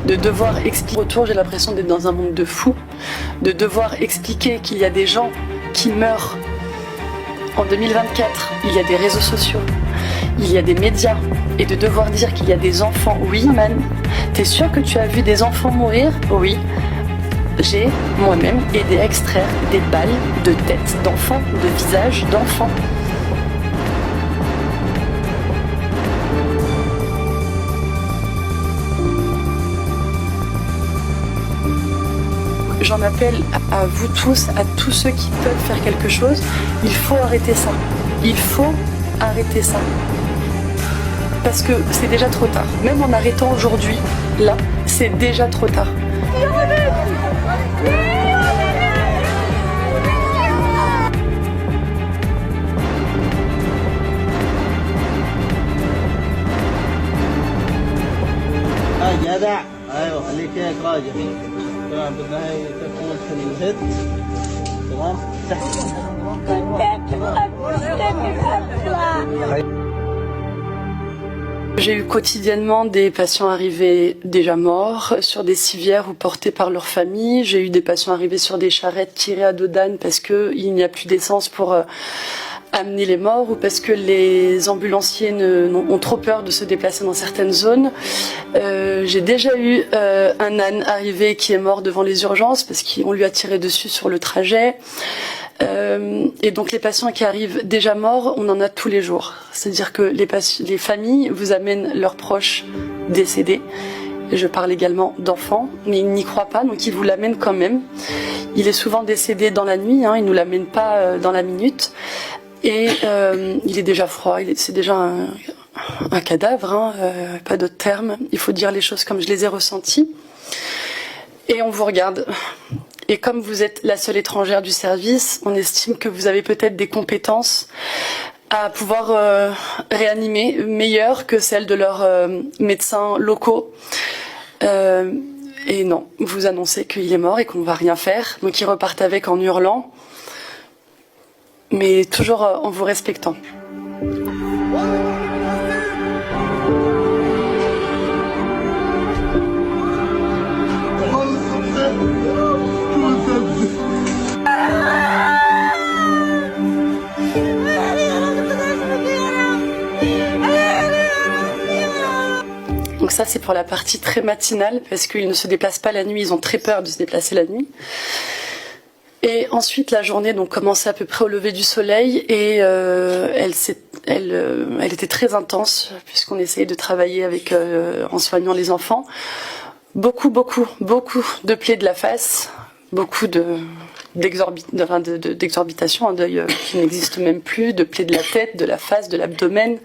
de devoir expliquer autour, j'ai l'impression d'être dans un monde de fous, de devoir expliquer qu'il y a des gens qui meurent. En 2024, il y a des réseaux sociaux, il y a des médias, et de devoir dire qu'il y a des enfants. Oui, man, t'es sûr que tu as vu des enfants mourir? Oui. J'ai moi-même aidé à extraire des balles de tête d'enfants, de visages d'enfants. J'en appelle à vous tous, à tous ceux qui peuvent faire quelque chose. Il faut arrêter ça. Il faut arrêter ça. Parce que c'est déjà trop tard. Même en arrêtant aujourd'hui, là, c'est déjà trop tard. J'ai eu quotidiennement des patients arrivés déjà morts sur des civières ou portés par leur famille. J'ai eu des patients arrivés sur des charrettes tirées à dos d'âne parce qu'il n'y a plus d'essence pour amener les morts ou parce que les ambulanciers ont trop peur de se déplacer dans certaines zones. J'ai déjà eu un âne arrivé qui est mort devant les urgences parce qu'on lui a tiré dessus sur le trajet. Et donc les patients qui arrivent déjà morts, on en a tous les jours. C'est-à-dire que les familles vous amènent leurs proches décédés. Je parle également d'enfants, mais ils n'y croient pas, donc ils vous l'amènent quand même. Il est souvent décédé dans la nuit, il ne nous l'amène pas dans la minute. Et il est déjà froid, c'est déjà un cadavre, pas d'autre terme. Il faut dire les choses comme je les ai ressenties. Et on vous regarde. Et comme vous êtes la seule étrangère du service, on estime que vous avez peut-être des compétences à pouvoir réanimer meilleures que celles de leurs médecins locaux. Et non, vous annoncez qu'il est mort et qu'on ne va rien faire. Donc ils repartent avec en hurlant, mais toujours en vous respectant. Donc ça c'est pour la partie très matinale parce qu'ils ne se déplacent pas la nuit, ils ont très peur de se déplacer la nuit. Et ensuite la journée donc commençait à peu près au lever du soleil et elle était très intense puisqu'on essayait de travailler avec en soignant les enfants. Beaucoup de plaies de la face, beaucoup d'exorbitation, un deuil qui n'existe même plus, de plaies de la tête, de la face, de l'abdomen.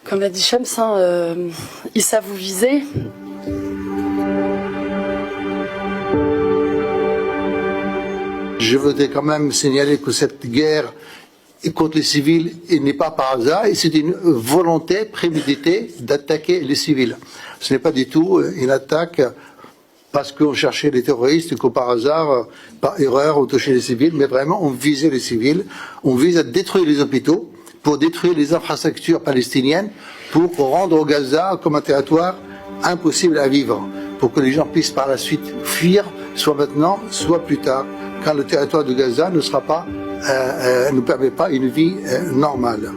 Comme l'a dit Shams, ils savent vous viser. Je voudrais quand même signaler que cette guerre contre les civils n'est pas par hasard et c'est une volonté préméditée d'attaquer les civils. Ce n'est pas du tout une attaque parce qu'on cherchait les terroristes que par hasard, par erreur, on touchait les civils, mais vraiment on visait les civils, on vise à détruire les hôpitaux, pour détruire les infrastructures palestiniennes, pour rendre Gaza comme un territoire impossible à vivre, pour que les gens puissent par la suite fuir, soit maintenant, soit plus tard, quand le territoire de Gaza ne permet pas une vie normale.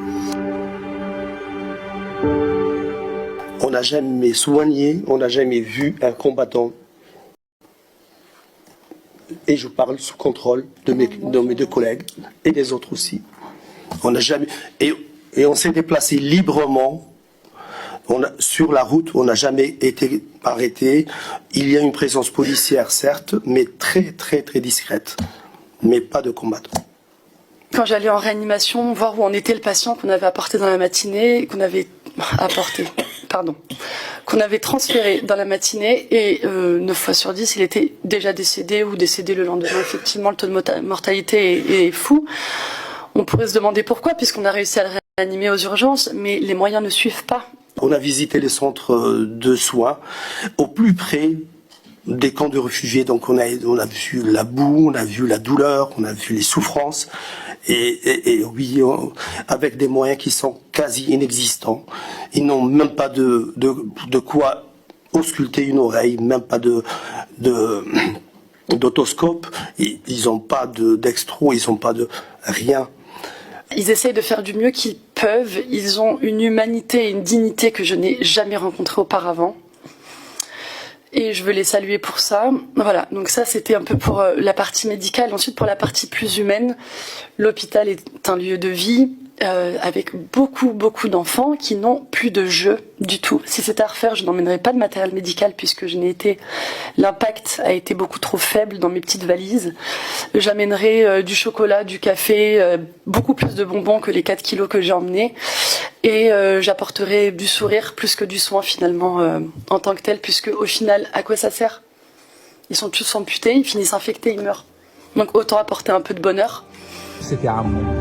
On n'a jamais soigné, on n'a jamais vu un combattant, et je parle sous contrôle de mes deux collègues et des autres aussi. On n'a jamais et on s'est déplacé librement. Sur la route, on n'a jamais été arrêté. Il y a une présence policière, certes, mais très discrète, mais pas de combattants. Quand j'allais en réanimation, voir où en était le patient qu'on avait apporté dans la matinée, qu'on avait transféré dans la matinée, et 9 fois sur 10, il était déjà décédé ou décédé le lendemain. Effectivement, le taux de mortalité est fou. On pourrait se demander pourquoi, puisqu'on a réussi à le réanimer aux urgences, mais les moyens ne suivent pas. On a visité les centres de soins au plus près des camps de réfugiés. Donc on a vu la boue, on a vu la douleur, on a vu les souffrances. Et oui, avec des moyens qui sont quasi inexistants. Ils n'ont même pas de quoi ausculter une oreille, même pas d'autoscope. Ils n'ont pas d'extro, ils n'ont pas de rien. Ils essayent de faire du mieux qu'ils peuvent. Ils ont une humanité et une dignité que je n'ai jamais rencontrée auparavant. Et je veux les saluer pour ça. Voilà, donc ça c'était un peu pour la partie médicale. Ensuite pour la partie plus humaine, l'hôpital est un lieu de vie avec beaucoup d'enfants qui n'ont plus de jeu du tout. Si c'était à refaire, je n'emmènerais pas de matériel médical puisque l'impact a été beaucoup trop faible dans mes petites valises. J'amènerais du chocolat, du café, beaucoup plus de bonbons que les 4 kilos que j'ai emmenés. Et j'apporterai du sourire plus que du soin finalement en tant que tel, puisque au final, à quoi ça sert? Ils sont tous amputés, ils finissent infectés, ils meurent. Donc autant apporter un peu de bonheur. C'était un moment